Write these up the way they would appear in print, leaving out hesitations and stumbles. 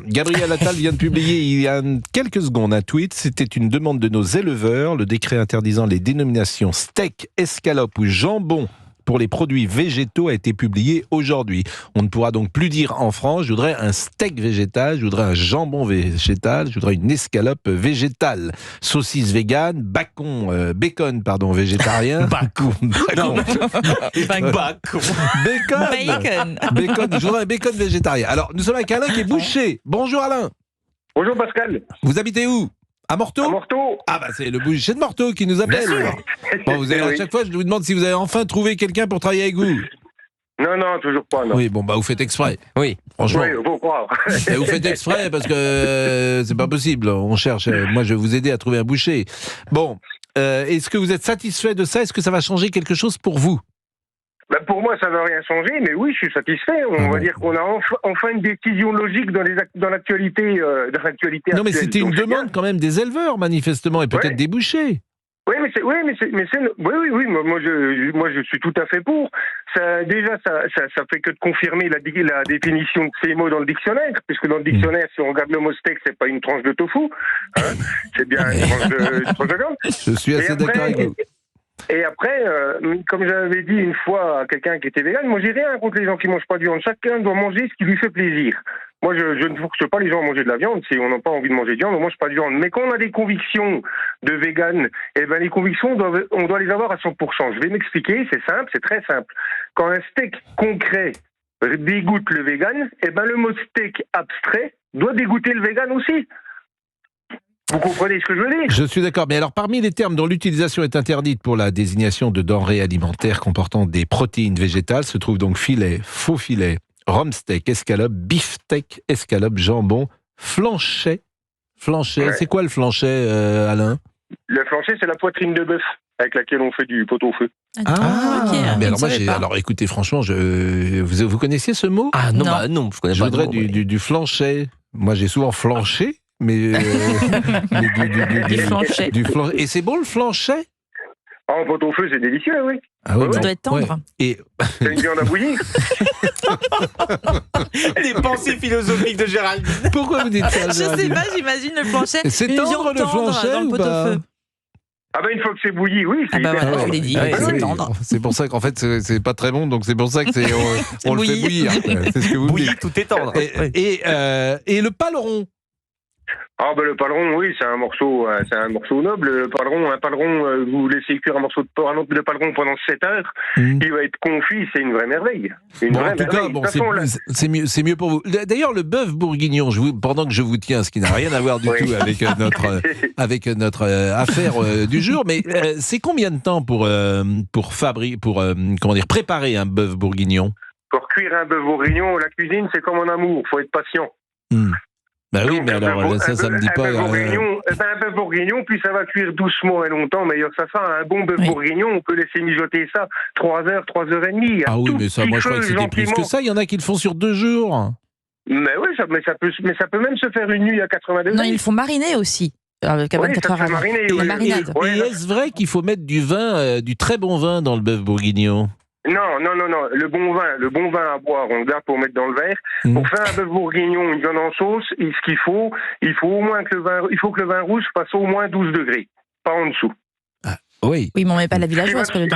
Gabriel Attal vient de publier il y a quelques secondes un tweet. C'était une demande de nos éleveurs. Le décret interdisant les dénominations steak, escalope ou jambon pour les produits végétaux a été publié aujourd'hui. On ne pourra donc plus dire en France, je voudrais un steak végétal, je voudrais un jambon végétal, je voudrais une escalope végétale. Saucisse végane, bacon végétarien. Bacon. Bacon, je voudrais un bacon végétarien. Alors, nous sommes avec Alain qui est boucher. Bonjour Alain. Bonjour Pascal. Vous habitez où ? À Morteau ? À Morteau. Ah bah c'est le boucher de Morteau qui nous appelle. Bon, vous avez, à chaque fois, je vous demande si vous avez enfin trouvé quelqu'un pour travailler avec vous. Non, toujours pas, non. Oui, bon, bah vous faites exprès. Oui. Franchement. Oui, faut croire. Et vous faites exprès parce que c'est pas possible. On cherche. Moi, je vais vous aider à trouver un boucher. Bon, est-ce que vous êtes satisfait de ça ? Est-ce que ça va changer quelque chose pour vous ? Ben, pour moi, ça ne va rien changer, mais oui, je suis satisfait. On va dire qu'on a enfin une décision logique dans l'actualité. Non, mais actuelle. c'était une Donc, c'est demande bien. quand même des éleveurs, manifestement, et peut-être des bouchers. Oui, moi je suis tout à fait pour. Ça fait que de confirmer la définition de ces mots dans le dictionnaire, puisque dans le dictionnaire, si on regarde le mot steak, c'est pas une tranche de tofu, hein, c'est bien une tranche de viande. Je suis assez d'accord avec vous. Et après, comme j'avais dit une fois à quelqu'un qui était végane, moi j'ai rien contre les gens qui mangent pas de viande. Chacun doit manger ce qui lui fait plaisir. Moi, je ne force pas les gens à manger de la viande. Si on n'a pas envie de manger de viande, on mange pas de viande. Mais quand on a des convictions de vegan, les convictions, on doit les avoir à 100%. Je vais m'expliquer, c'est simple, c'est très simple. Quand un steak concret dégoûte le vegan, le mot steak abstrait doit dégoûter le vegan aussi. Vous comprenez ce que je veux dire ? Je suis d'accord. Mais alors, parmi les termes dont l'utilisation est interdite pour la désignation de denrées alimentaires comportant des protéines végétales se trouvent donc filet, faux filet, rhum steak, escalope, beefsteak, escalope, jambon, flanchet. Flanchet, c'est quoi le flanchet, Alain ? Le flanchet, c'est la poitrine de bœuf avec laquelle on fait du pot-au-feu. Ok. Mais alors écoutez, franchement, vous connaissiez ce mot ? Ah non, non, je connais pas. Je voudrais du flanchet. Moi, j'ai souvent flanché. Mais du flanchet. Et c'est bon le flanchet ? En pot-au-feu, c'est délicieux, oui. Ah oui, ça doit être tendre. Ouais. Et... C'est une viande à bouillir. Les pensées philosophiques de Gérald. Pourquoi vous dites ça ? Je sais pas, j'imagine le planchet. C'est tendre le flanchet dans le pot-au-feu. Ah ben une fois que c'est bouilli, oui. Ah bah voilà, je vous l'ai dit, c'est tendre. C'est pour ça qu'en fait c'est pas très bon, donc c'est pour ça que on le fait bouillir. C'est ce que vous Bouilli, dites. tout est tendre. Et le paleron. Ah ben le paleron, oui, c'est un morceau noble. Un paleron, vous laissez cuire un morceau de paleron pendant 7 heures, il va être confit, c'est une vraie merveille. En tout cas, c'est mieux pour vous. D'ailleurs, le bœuf bourguignon, pendant que je vous tiens, ce qui n'a rien à voir du tout avec notre affaire du jour, mais c'est combien de temps pour préparer un bœuf bourguignon ? Pour cuire un bœuf bourguignon, la cuisine, c'est comme en amour, faut être patient. Bah oui, mais alors ça me dit pas. Un bœuf bourguignon, puis ça va cuire doucement et longtemps, meilleur ça sera. Un bon bœuf bourguignon, on peut laisser mijoter ça 3 heures, 3 heures et demie. Ah oui, mais ça, moi je crois que c'était plus que ça. Il y en a qui le font sur 2 jours. Mais oui, ça peut même se faire une nuit à 80 degrés. Non, ils le font mariner aussi. Avec 24 heures avant. Et est-ce vrai qu'il faut mettre du vin, du très bon vin dans le bœuf bourguignon ? Non. Le bon vin à boire, on le garde pour mettre dans le verre. Pour faire un bœuf bourguignon, une viande en sauce, il faut au moins que le vin rouge fasse au moins 12 degrés, pas en dessous. Ah, oui. Oui, mais on met pas la villageoise, quoi, dedans.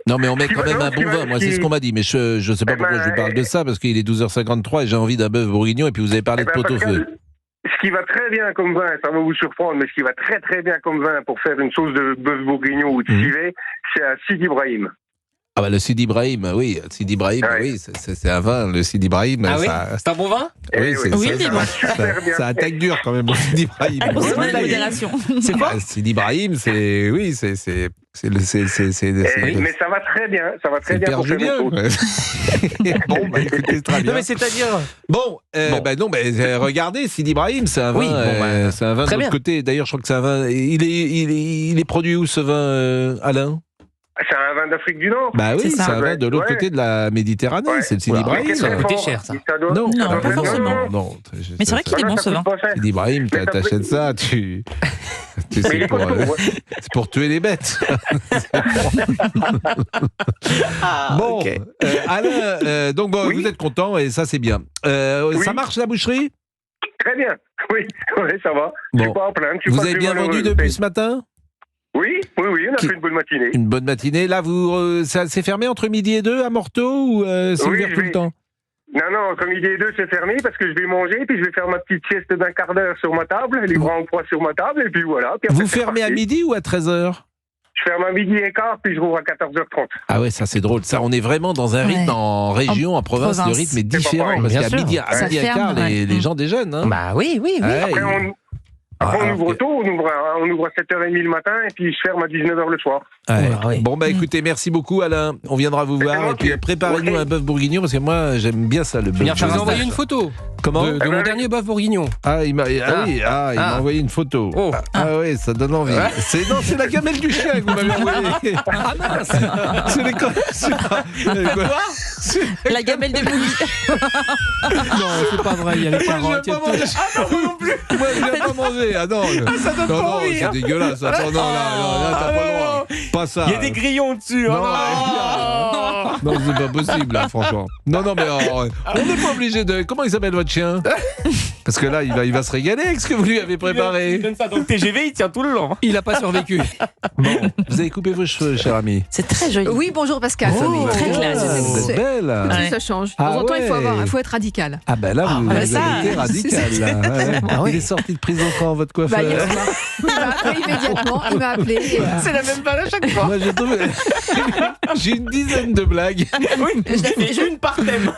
Non, mais on met quand même un bon vin. Moi, c'est ce qu'on m'a dit. Mais je sais pas pourquoi je vous parle de ça, parce qu'il est 12h53 et j'ai envie d'un bœuf bourguignon, et puis vous avez parlé de pot-au-feu. Ce qui va très bien comme vin, ça va vous surprendre, mais ce qui va très très bien comme vin pour faire une sauce de bœuf bourguignon ou de civet, c'est un Sidi Ibrahim. Ah bah le Sidi Ibrahim, oui, Sidi Ibrahim, oui, c'est un vin, le Sidi Ibrahim. Ah ça... oui, c'est un bon vin ? Oui, c'est bon. Ça attaque dur quand même, le Sidi Ibrahim. C'est la modération. C'est quoi ? Sidi Ibrahim, c'est le. Oui, mais ça va très bien, Père pour Julien. Bon, bah écoutez, très bien. Non mais c'est-à-dire. Bon, regardez, Sidi Ibrahim, c'est un vin, c'est un vin de l'autre côté. D'ailleurs, je crois que c'est un vin. Il est produit où ce vin, Alain ? C'est un vin d'Afrique du Nord. Bah oui, c'est un vin de l'autre côté de la Méditerranée, c'est le Sidi Ibrahim. Ça va coûter cher, ça. Non, pas forcément. Non, mais c'est vrai qu'il est bon ce vin. Sidi Ibrahim, t'achètes ça, tu sais, c'est pour tuer les bêtes. Bon, Alain, donc vous êtes content et ça c'est bien. Ça marche la boucherie ? Très bien. Oui, ça va. Je Bon. suis pas en plainte. Vous avez bien vendu depuis ce matin ? Oui, on a fait une bonne matinée. Une bonne matinée. Là, c'est fermé entre midi et 2 à Morteau ou c'est ouvert tout le temps ? Non, entre midi et 2, c'est fermé parce que je vais manger, puis je vais faire ma petite sieste d'un quart d'heure sur ma table, les bras en croix sur ma table, et puis voilà. Puis Vous fermez à midi ou à 13h ? Je ferme à midi et quart, puis je rouvre à 14h30. Ah ouais, ça c'est drôle. Ça, on est vraiment dans un rythme en région, en province. Le rythme est différent. Parce qu'à midi et quart, les gens déjeunent. Hein. Bah oui. Après, on ouvre tôt, on ouvre à 7h30 le matin, et puis je ferme à 19h le soir. Ouais. Bon, écoutez, merci beaucoup, Alain. On viendra vous voir. Et puis, préparez-nous un bœuf bourguignon, parce que moi, j'aime bien ça, le bœuf. Je vous ai envoyé une photo. Comment de mon dernier bœuf bourguignon. Il m'a envoyé une photo. Oh. Ah oui, ça donne envie. Ouais. C'est la gamelle du chien que vous m'avez envoyée. Ah mince. La gamelle des bouillies. Non, c'est pas vrai, il y a les carottes. Moi, je viens pas manger. Ah non, ça donne pas envie, c'est dégueulasse. Attends, non, là, t'as pas le droit. Pas ça. Il y a des grillons dessus. Non, c'est pas possible, là, franchement. Non, mais on n'est pas obligé de... Comment il s'appelle, votre chien ? Parce que là, il va se régaler avec ce que vous lui avez préparé. Il donne ça dans le TGV, il tient tout le long. Il a pas survécu. Bon, vous avez coupé vos cheveux, cher ami. C'est très joli. Oui, bonjour Pascal. très classe. Vous êtes belle. Ça change. De Ah temps en temps, ouais. il faut être radical. Ah ben là, vous avez été radical. Là. Ouais. Il est sorti de prison quand, votre coiffeur ? Hier soir. Il m'a appelé immédiatement. Il m'a appelé. C'est la même balle à chaque fois. Moi, j'ai une dizaine de blagues. J'ai une par thème.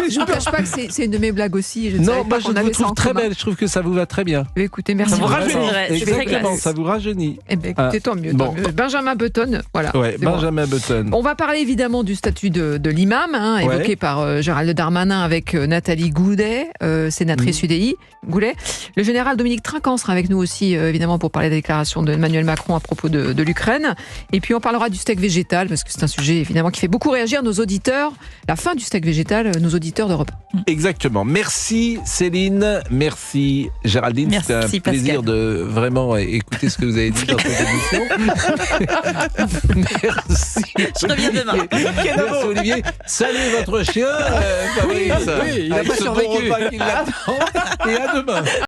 Je ne cache pas que c'est une de mes blagues aussi. Je ne Non, savais moi, pas je qu'on vous avait ça en trouve très commun. belle. Je trouve que ça vous va très bien. Écoutez, merci. Ça vous rajeunit. C'est vrai, c'est très Exactement, classe. ça vous rajeunit. Eh bien, écoutez, tant mieux. Bon. Benjamin Button, voilà. Ouais, c'est bon. Benjamin Button. On va parler évidemment du statut de l'imam, évoqué par Gérald Darmanin avec Nathalie Goulet, sénatrice UDI. Goulet. Le général Dominique Trinquant sera avec nous aussi, évidemment, pour parler des déclarations d'Emmanuel Macron à propos de l'Ukraine. Et puis on parlera du steak végétal, parce que c'est un sujet évidemment qui fait beaucoup réagir nos auditeurs. La fin du steak végétal, nos auditeurs d'Europe. Exactement. Merci Céline, merci Géraldine. Merci, C'était un plaisir Pascal. de vraiment écouter ce que vous avez dit dans cette émission. Merci. Je reviens demain. Merci Olivier. Salut votre chien, Fabrice. Oui, il a Avec pas ce bon survécu. repas qui l'attend. Et à demain.